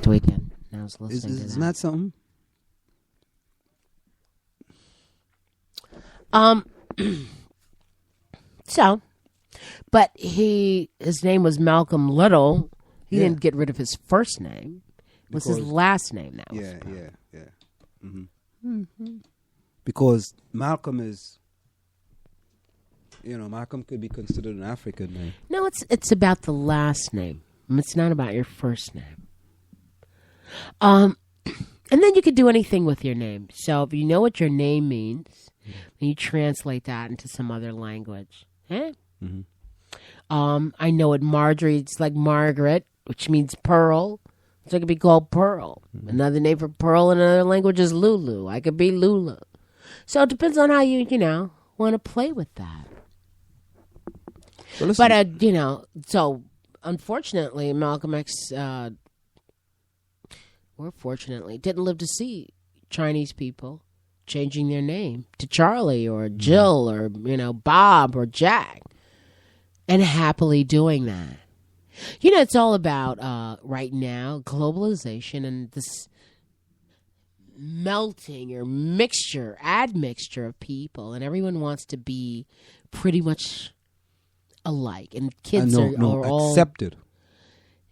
last weekend. I was listening to that. Isn't that something? So, but his name was Malcolm Little. He didn't get rid of his first name. It was his last name that was. Yeah. Because Malcolm is, Malcolm could be considered an African name. No, it's about the last name. It's not about your first name. And then you could do anything with your name. So if you know what your name means, then you translate that into some other language. Eh? Mm-hmm. I know it. Marjorie, it's like Margaret, which means pearl. So it could be called Pearl. Mm-hmm. Another name for pearl in another language is Lulu. I could be Lulu. So it depends on how you want to play with that. So so unfortunately, Malcolm X, or fortunately, didn't live to see Chinese people changing their name to Charlie or Jill or, Bob or Jack, and happily doing that. It's all about, right now, globalization and this melting or admixture of people, and everyone wants to be pretty much alike, and kids are all accepted.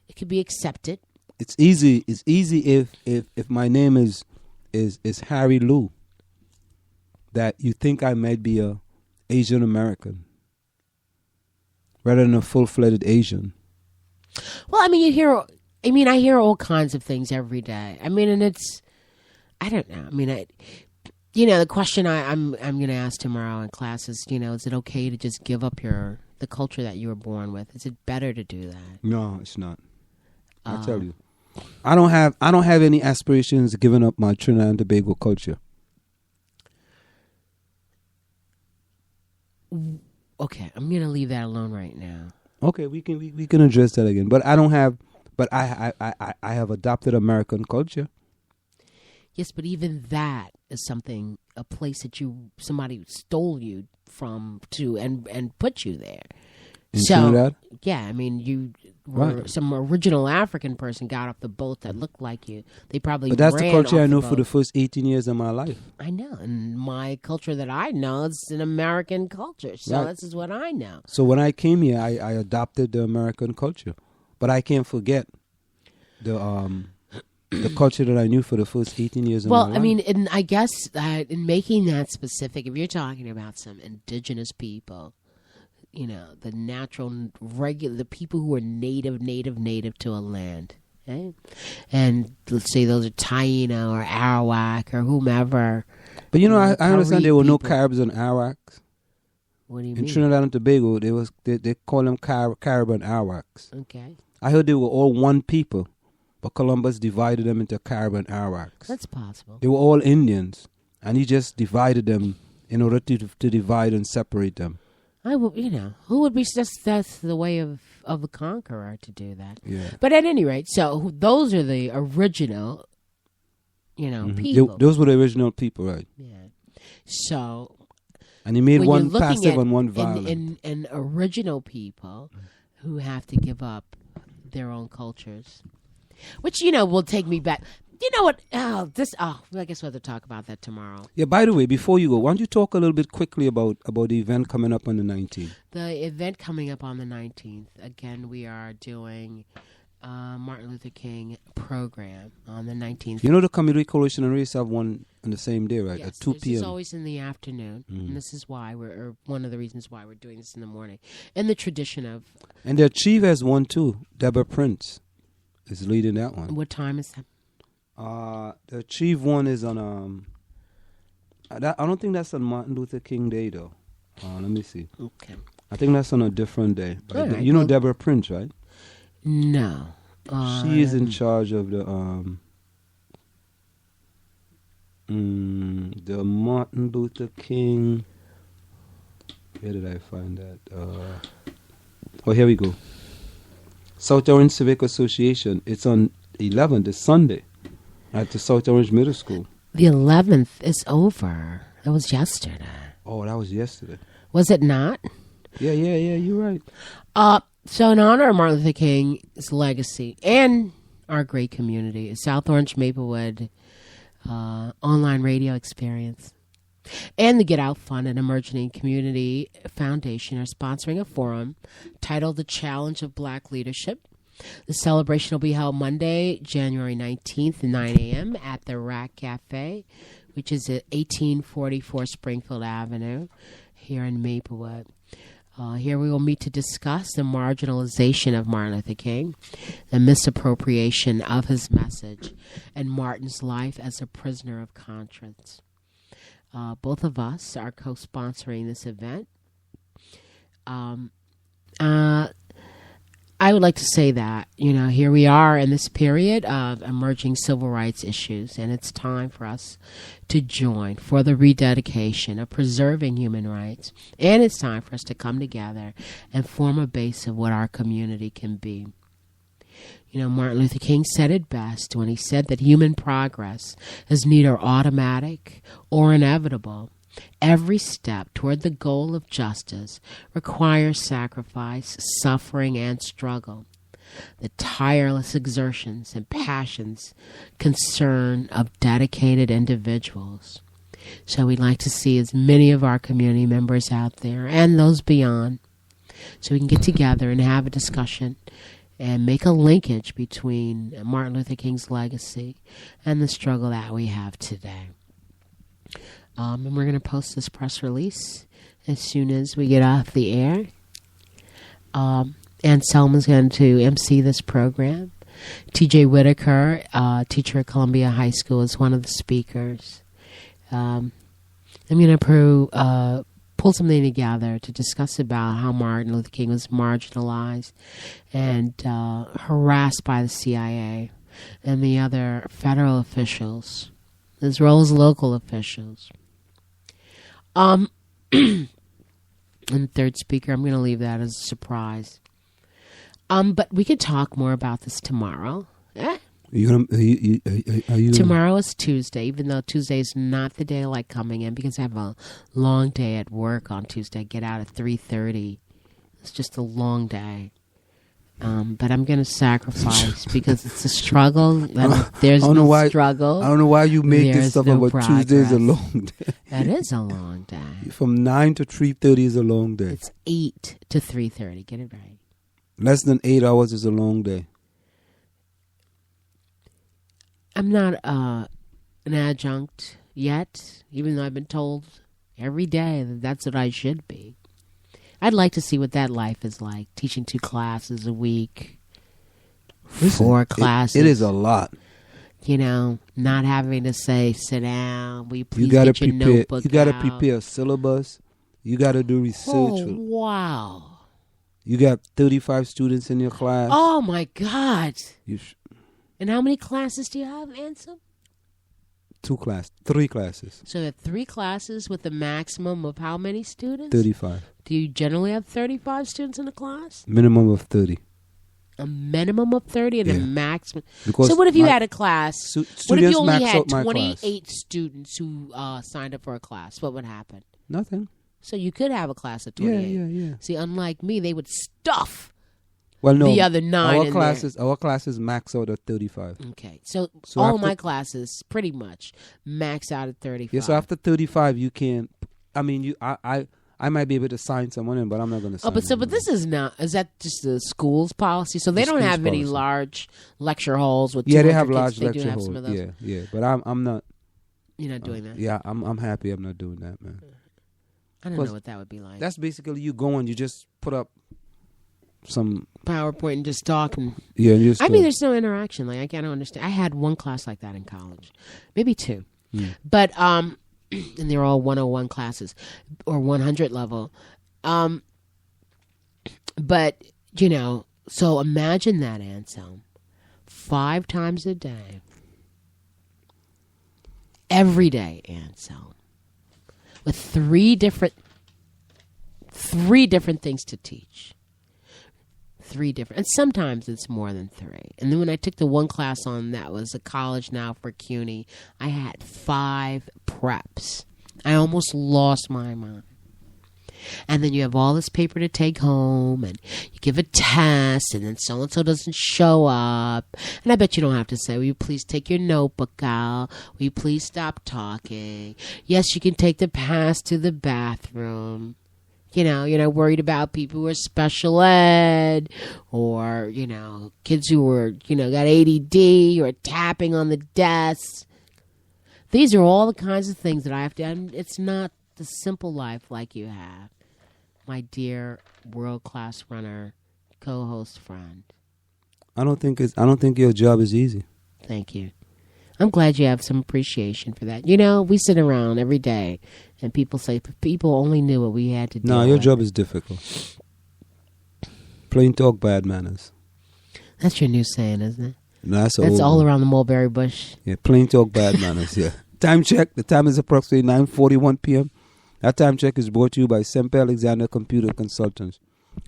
It could be accepted. It's easy if my name is Harry Lou, that you think I might be a Asian American rather than a full-fledged Asian. Well, I hear all kinds of things every day. I don't know. The question I'm going to ask tomorrow in class is, is it okay to just give up the culture that you were born with? Is it better to do that? No, it's not. I tell you, I don't have any aspirations of giving up my Trinidad and Tobago culture. Okay, I'm going to leave that alone right now. Okay, we can address that again. But I don't have. But I have adopted American culture. Yes, but even that is a place that somebody stole you from and put you there. In Trinidad? Yeah, you were some original African person got off the boat that looked like you. They probably. But that's the culture I know for the first 18 years of my life. I know, and my culture that I know is an American culture. So this is what I know. So when I came here, I adopted the American culture, but I can't forget the culture that I knew for the first 18 years of my life. Well, and I guess that in making that specific, if you're talking about some indigenous people, the natural, the people who are native to a land, okay? And let's say those are Taino or Arawak or whomever. But I understand there were no Caribs and Arawaks. What do you mean? In Trinidad and Tobago, they call them Carib and Arawaks. Okay. I heard they were all one people, but Columbus divided them into Carib and Arawaks. That's possible. They were all Indians, and he just divided them in order to divide and separate them. Who would be that's the way of the conqueror to do that. Yeah. But at any rate, so those are the original, people. Those were the original people, right? Yeah. So. And he made one passive and one violent. And original people who have to give up their own cultures, which will take me back. You know what? I guess we'll have to talk about that tomorrow. Yeah, by the way, before you go, why don't you talk a little bit quickly about the event coming up on the 19th? The event coming up on the 19th, again, we are doing Martin Luther King program on the 19th. The Community Coalition and Race have one on the same day, right? Yes, at 2 p.m. This is always in the afternoon, and this is why one of the reasons why we're doing this in the morning. In the tradition of... And their chief has one, too. Deborah Prince is leading that one. What time is that? The chief one is on I don't think that's on Martin Luther King Day though. Let me see. Okay. I think that's on a different day. Right, you know Deborah Prince, right? No. She is in charge of the Martin Luther King. Where did I find that? Here we go. South Orange Civic Association. It's on 11th. It's Sunday. At the South Orange Middle School. The 11th is over. That was yesterday. Oh, that was yesterday. Was it not? Yeah, you're right. So in honor of Martin Luther King's legacy and our great community. South Orange Maplewood online radio experience. And the Get Out Fund and Emerging Community Foundation are sponsoring a forum titled The Challenge of Black Leadership. The celebration will be held Monday, January 19th at 9 a.m. at the Rack Cafe, which is at 1844 Springfield Avenue here in Maplewood. Here we will meet to discuss the marginalization of Martin Luther King, the misappropriation of his message, and Martin's life as a prisoner of conscience. Both of us are co-sponsoring this event. I would like to say that, here we are in this period of emerging civil rights issues, and it's time for us to join for the rededication of preserving human rights. And it's time for us to come together and form a base of what our community can be. Martin Luther King said it best when he said that human progress is neither automatic or inevitable. Every step toward the goal of justice requires sacrifice, suffering, and struggle. The tireless exertions and passions concern of dedicated individuals. So we'd like to see as many of our community members out there and those beyond, so we can get together and have a discussion and make a linkage between Martin Luther King's legacy and the struggle that we have today. And we're going to post this press release as soon as we get off the air. Ann Selman's going to MC this program. T.J. Whitaker, teacher at Columbia High School, is one of the speakers. I'm going to pull something together to discuss about how Martin Luther King was marginalized and harassed by the CIA and the other federal officials, as well as local officials. And third speaker, I'm going to leave that as a surprise. But we could talk more about this tomorrow. Tomorrow is Tuesday, even though Tuesday is not the day I like coming in because I have a long day at work on Tuesday. I get out at 3:30. It's just a long day. But I'm going to sacrifice because it's a struggle. There's no struggle. I don't know why you make this stuff about Tuesday's a long day. That is a long day. From 9 to 3:30 is a long day. It's 8 to 3:30. Get it right. Less than 8 hours is a long day. I'm not an adjunct yet, even though I've been told every day that that's what I should be. I'd like to see what that life is like, teaching 2 classes a week, 4 classes. It is a lot. Not having to say, sit down, will you please get your notebook You got to out? prepare a syllabus. You got to do research. Oh, wow. You got 35 students in your class. Oh, my God. And how many classes do you have, Ansem? 3 classes. So you have 3 classes with a maximum of how many students? 35. Do you generally have 35 students in a class? Minimum of 30. A minimum of 30 and a maximum. Because so what if you had a class? What if you only had 28 class? students who signed up for a class? What would happen? Nothing. So you could have a class of 28. Yeah. See, unlike me, they would stuff the other 9 our in classes, Our classes max out at 35. Okay. So all of my classes pretty much max out at 35. Yeah, so after 35 you can, I might be able to sign someone in, but I'm not going to sign but this is not, is that just the school's policy? So they don't have any large lecture halls with 200 they have kids. large They lecture do have halls. some of those. Yeah, but I'm not. You're not doing that? Yeah, I'm happy I'm not doing that, man. I don't know what that would be like. That's basically you going, you just put up some PowerPoint and just talking. Yeah, and there's no interaction. Like, I can't understand. I had 1 class like that in college, maybe 2, but and they're all 101 classes or 100 level. But so imagine that, Anselm, 5 times a day, every day, Anselm, with 3 different things to teach. 3 different, and sometimes it's more than 3. And then when I took the 1 class on that was a college now for CUNY, I had 5 preps. I almost lost my mind. And then you have all this paper to take home, and you give a test, and then so-and-so doesn't show up. And I bet you don't have to say, will you please take your notebook out? Will you please stop talking? Yes, you can take the pass to the bathroom. You know, you're not worried about people who are special ed or, you know, kids who are, you know, got ADD or tapping on the desk. These are all the kinds of things that I have to, and it's not the simple life like you have, my dear world-class runner, co-host friend. I don't think your job is easy. Thank you. I'm glad you have some appreciation for that. You know, we sit around every day and people say, people only knew what we had to do. No, your job is difficult. Plain talk, bad manners. That's your new saying, isn't it? No, that's all around the mulberry bush. Yeah, plain talk, bad manners, yeah. Time check. The time is approximately 9:41 p.m. That time check is brought to you by Semper Alexander Computer Consultants.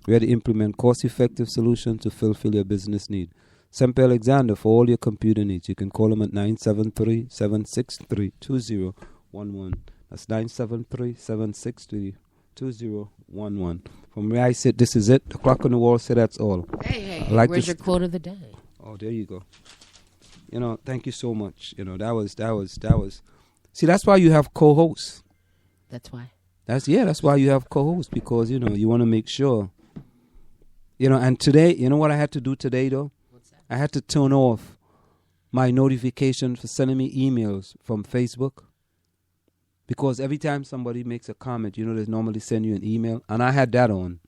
We are to implement cost-effective solutions to fulfill your business need. Semper Alexander for all your computer needs. You can call them at 973-763-2011. That's 973-763-2011. From where I sit, this is it. The clock on the wall said that's all. Hey, where's your quote of the day? Oh, there you go. You know, thank you so much. You know, that was. See, that's why you have co-hosts. That's why. That's why you have co-hosts, because, you know, you want to make sure. You know, and today, you know what I had to do today, though? What's that? I had to turn off my notification for sending me emails from Facebook. Because every time somebody makes a comment, you know, they normally send you an email. And I had that on.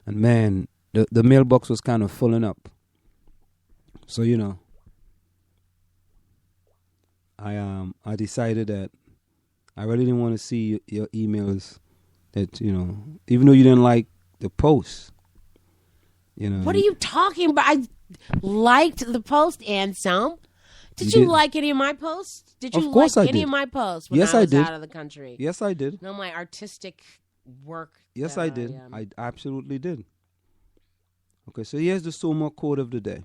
And, man, the mailbox was kind of filling up. So, you know, I decided that I really didn't want to see your emails that, you know, even though you didn't like the post, you know. What are you talking about? I liked the post, Anselm. Did you like any of my posts? Did you like any of my posts when I was out of the country? Yes, I did. No, my artistic work. Yes, I did. I absolutely did. Okay, so here's the Soma quote of the day.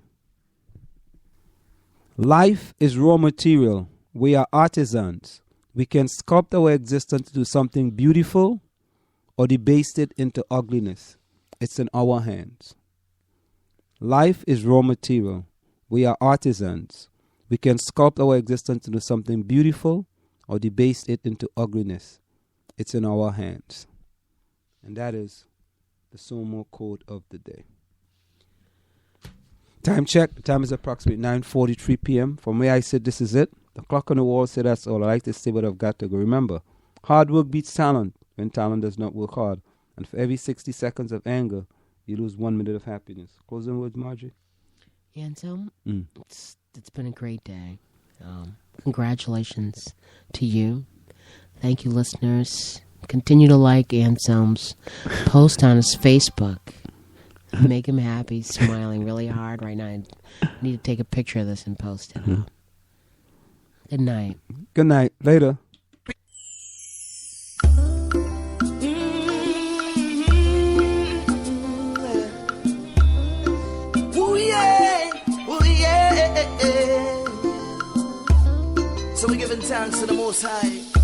Life is raw material. We are artisans. We can sculpt our existence into something beautiful or debase it into ugliness. It's in our hands. Life is raw material. We are artisans. We can sculpt our existence into something beautiful or debase it into ugliness. It's in our hands. And that is the Somo quote of the day. Time check. The time is approximately 9:43 p.m. From where I sit, this is it. The clock on the wall said that's all. I like to say what I've got to go. Remember, hard work beats talent when talent does not work hard. And for every 60 seconds of anger, you lose 1 minute of happiness. Closing words, Marjorie? Anselm, it's been a great day. Congratulations to you. Thank you, listeners. Continue to like Anselm's post on his Facebook. Make him happy. He's smiling really hard right now. I need to take a picture of this and post it. Good night. Good night. Later. Ooh, yeah. Ooh, yeah. So we're giving thanks to the Most High.